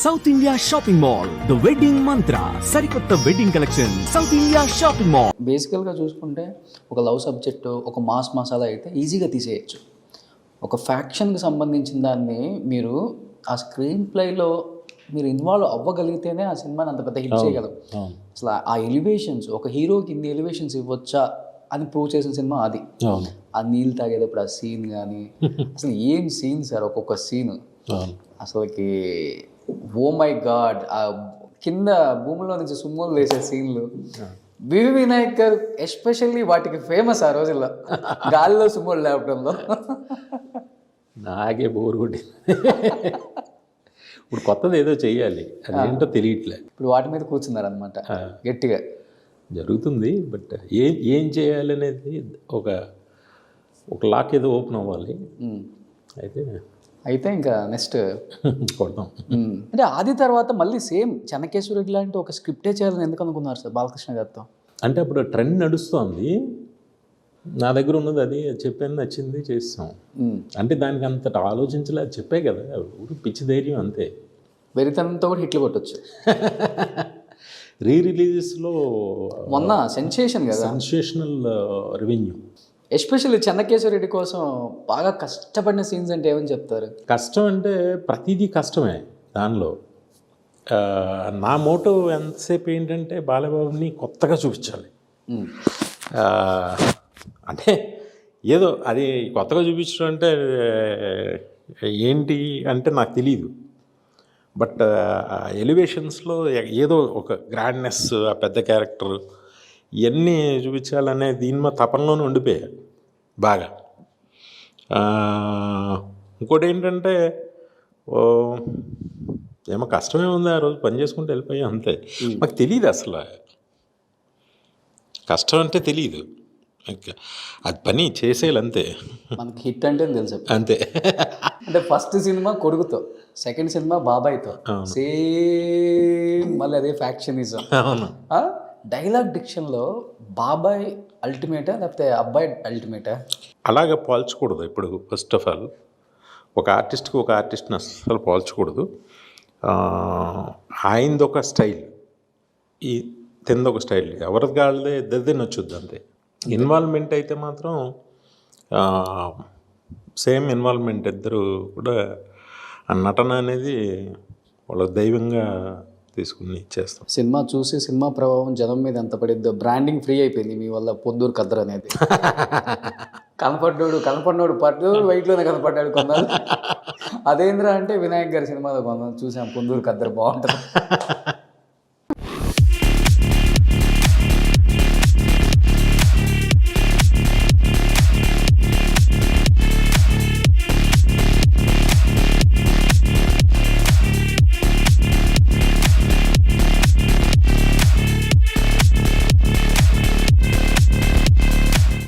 South India shopping mall, the wedding మంత్ర, సరికొత్త wedding collection, south India shopping mall. బేసికల్గా చూసుకుంటే ఒక లవ్ సబ్జెక్ట్, ఒక మాస్ మసాలా అయితే ఈజీగా తీసేయచ్చు. ఒక ఫ్యాక్షన్కి సంబంధించిన దాన్ని మీరు ఆ స్క్రీన్ ప్లేలో మీరు ఇన్వాల్వ్ అవ్వగలిగితేనే ఆ సినిమాని అంత పెద్ద హిట్ చేయగలరు. అసలు ఆ ఎలివేషన్స్, ఒక హీరోకి ఇన్ని ఎలివేషన్స్ ఇవ్వచ్చా అని ప్రూవ్ చేసిన సినిమా అది. ఆ నీళ్ళు తాగేటప్పుడు ఆ సీన్ కానీ అసలు ఏం సీన్ సార్, ఒక్కొక్క సీన్ అసలుకి ఓ మై గాడ్. ఆ కింద భూమిలో నుంచి సుమ్ములు వేసే సీన్లు వివి వినాయక్ గారు ఎస్పెషల్లీ వాటికి ఫేమస్ ఆ రోజుల్లో, గాలిలో సుమ్ములు లేపడంలో. నాకే బోర్ కొట్టింది. ఇప్పుడు కొత్తది ఏదో చెయ్యాలి, అదేంటో తెలియట్లే. ఇప్పుడు వాటి మీద కూర్చున్నారనమాట గట్టిగా. జరుగుతుంది, బట్ ఏం చేయాలి అనేది ఒక లాక్ ఏదో ఓపెన్ అవ్వాలి. అయితే ఇంకా నెక్స్ట్ కొడతాం. అంటే ఆది తర్వాత మళ్ళీ సేమ్ చెన్నకేశ్వరరెడ్డి లాంటి ఒక స్క్రిప్టే చేయాలని ఎందుకు అనుకున్నారు సార్ బాలకృష్ణ గారితో? అంటే అప్పుడు ట్రెండ్ నడుస్తోంది, నా దగ్గర ఉన్నది అది చెప్పాను, నచ్చింది, చేస్తాం. అంటే దానికి అంతటా ఆలోచించలే, అది చెప్పే కదా, ఊరు పిచ్చి ధైర్యం అంతే. వెరితనంతో కూడా హిట్లు కొట్టచ్చు. రిలీజెస్లో మొన్న సెన్సేషన్ కదా, సెన్సేషనల్ రెవెన్యూ. ఎస్పెషల్లీ చెన్నకేశ్వరరెడ్డి కోసం బాగా కష్టపడిన సీన్స్ అంటే ఏమని చెప్తారు? కష్టం అంటే ప్రతిదీ కష్టమే దానిలో. నా మోటో ఎంతసేపు ఏంటంటే బాలబాబుని కొత్తగా చూపించాలి. అంటే ఏదో అది కొత్తగా చూపించడం అంటే ఏంటి అంటే నాకు తెలియదు, బట్ ఎలివేషన్స్లో ఏదో ఒక గ్రాండ్నెస్, ఆ పెద్ద క్యారెక్టర్ ఇవన్నీ చూపించాలనే దీని తపనలోనే ఉండిపోయా బాగా. ఇంకోటి ఏంటంటే ఏమో కష్టమే ఉంది, ఆ రోజు పని చేసుకుంటూ వెళ్ళిపోయా అంతే. మాకు తెలియదు అసలు కష్టం అంటే తెలియదు, అది పని చేసేయాలి అంతే. మనకి హిట్ అంటే తెలుసు అంతే. అంటే ఫస్ట్ సినిమా కొడుకుతో, సెకండ్ సినిమా బాబాయ్తో, సేమ్ మళ్ళీ అదే ఫ్యాక్షనిజం. అవును. డైలాగ్ డిక్షన్లో బాబాయ్ అల్టిమేటా లేకపోతే అబ్బాయి అల్టిమేటా? అలాగే పోల్చకూడదు. ఇప్పుడు ఫస్ట్ ఆఫ్ ఆల్ ఒక ఆర్టిస్ట్కి ఒక ఆర్టిస్ట్ని అసలు పోల్చకూడదు. ఆయనది ఒక స్టైల్, ఈ తిందొక స్టైల్, ఎవరిది కాళ్ళదే ఇద్దరిదే నచ్చుద్ది అంతే. ఇన్వాల్వ్మెంట్ అయితే మాత్రం సేమ్ ఇన్వాల్వ్మెంట్, ఇద్దరు కూడా ఆ నటన అనేది వాళ్ళ దైవంగా తీసుకుని చేస్తాం. సినిమా చూసి సినిమా ప్రభావం జనం మీద ఎంత పడిద్దో. బ్రాండింగ్ ఫ్రీ అయిపోయింది మీ వల్ల, పొందూరు ఖద్దర్ అనేది. కనపడినోడు పడ్డూరు వైట్లోనే కనపడ్డాడు కొన్నాళ్ళు. అదేంద్రా అంటే వినాయక్ గారి సినిమాలో కొన్నాను చూసాం, పొందూరు ఖద్దర్ బాగుంటుంది.